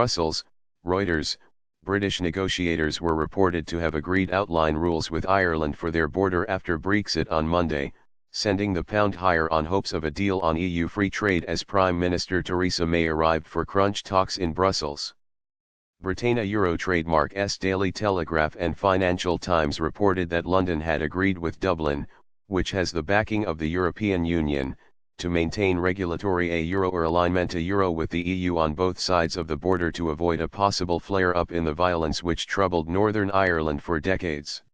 Brussels, Reuters, British negotiators were reported to have agreed outline rules with Ireland for their border after Brexit on Monday, sending the pound higher on hopes of a deal on EU free trade as Prime Minister Theresa May arrived for crunch talks in Brussels. Britain. A Euro trademark's Daily Telegraph and Financial Times reported that London had agreed with Dublin, which has the backing of the European Union, to maintain regulatory euro or alignment euro with the EU on both sides of the border to avoid a possible flare-up in the violence which troubled Northern Ireland for decades.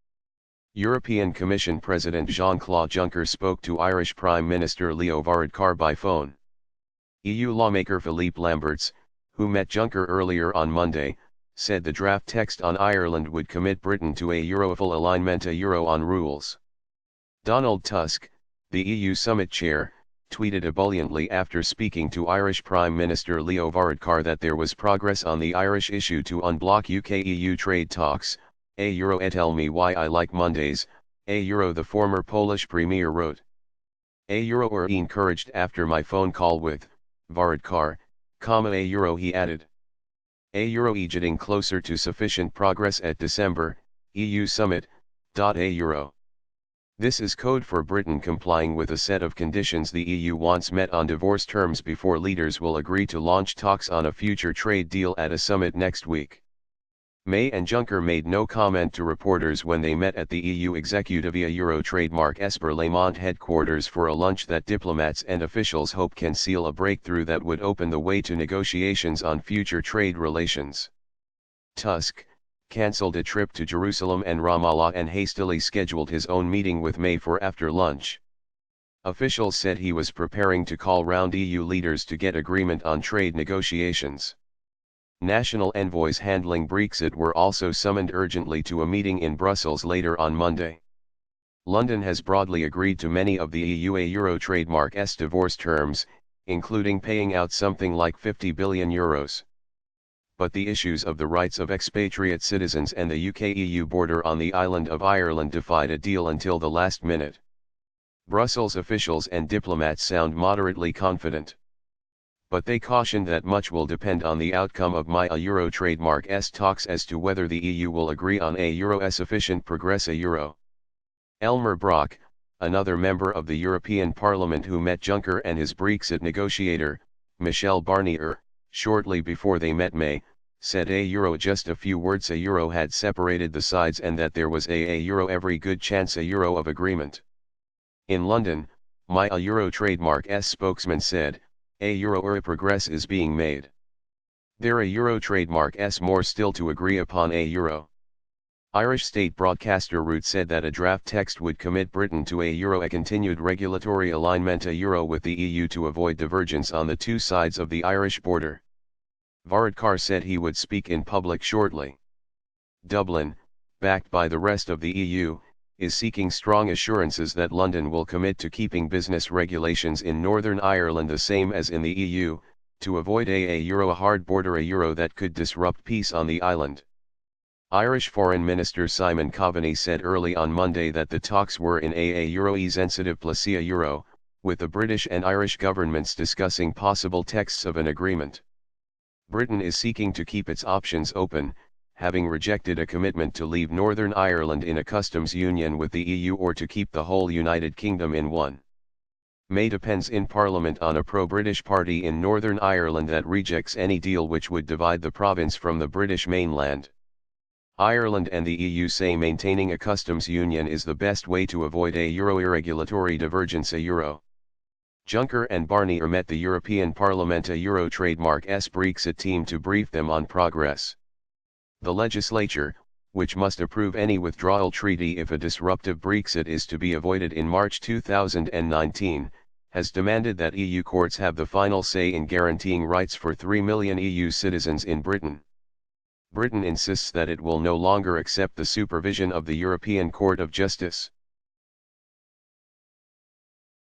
European Commission President Jean-Claude Juncker spoke to Irish Prime Minister Leo Varadkar by phone. EU lawmaker Philippe Lamberts, who met Juncker earlier on Monday, said the draft text on Ireland would commit Britain to a full alignment euro on rules. Donald Tusk, the EU summit chair, tweeted ebulliently after speaking to Irish Prime Minister Leo Varadkar that there was progress on the Irish issue to unblock UK-EU trade talks. Tell me why I like Mondays, the former Polish premier wrote. Were encouraged after my phone call with Varadkar, he added. Getting closer to sufficient progress at December, EU summit. This is code for Britain complying with a set of conditions the EU wants met on divorce terms before leaders will agree to launch talks on a future trade deal at a summit next week. May and Juncker made no comment to reporters when they met at the EU executive Euro trademark's Berlaymont headquarters for a lunch that diplomats and officials hope can seal a breakthrough that would open the way to negotiations on future trade relations. Tusk cancelled a trip to Jerusalem and Ramallah and hastily scheduled his own meeting with May for after lunch. Officials said he was preparing to call round EU leaders to get agreement on trade negotiations. National envoys handling Brexit were also summoned urgently to a meeting in Brussels later on Monday. London has broadly agreed to many of the Euro trademark's divorce terms, including paying out something like €50 billion. But the issues of the rights of expatriate citizens and the UK-EU border on the island of Ireland defied a deal until the last minute. Brussels officials and diplomats sound moderately confident. But they cautioned that much will depend on the outcome of Euro trademark's talks as to whether the EU will agree on sufficient progress Elmar Brok, another member of the European Parliament who met Juncker and his Brexit negotiator, Michel Barnier, shortly before they met May, said just a few words had separated the sides and that there was every good chance of agreement. In London, Euro trademark's spokesman said, progress is being made. There Euro trademark's more still to agree upon Irish state broadcaster Root said that a draft text would commit Britain to a continued regulatory alignment with the EU to avoid divergence on the two sides of the Irish border. Varadkar said he would speak in public shortly. Dublin, backed by the rest of the EU, is seeking strong assurances that London will commit to keeping business regulations in Northern Ireland the same as in the EU, to avoid a hard border that could disrupt peace on the island. Irish Foreign Minister Simon Coveney said early on Monday that the talks were in a sensitive place with the British and Irish governments discussing possible texts of an agreement. Britain is seeking to keep its options open, having rejected a commitment to leave Northern Ireland in a customs union with the EU or to keep the whole United Kingdom in one. May depends in Parliament on a pro-British party in Northern Ireland that rejects any deal which would divide the province from the British mainland. Ireland and the EU say maintaining a customs union is the best way to avoid a irregulatory divergence Juncker and Barnier met the European Parliament Euro trademark's Brexit team to brief them on progress. The legislature, which must approve any withdrawal treaty if a disruptive Brexit is to be avoided in March 2019, has demanded that EU courts have the final say in guaranteeing rights for 3 million EU citizens in Britain. Britain insists that it will no longer accept the supervision of the European Court of Justice.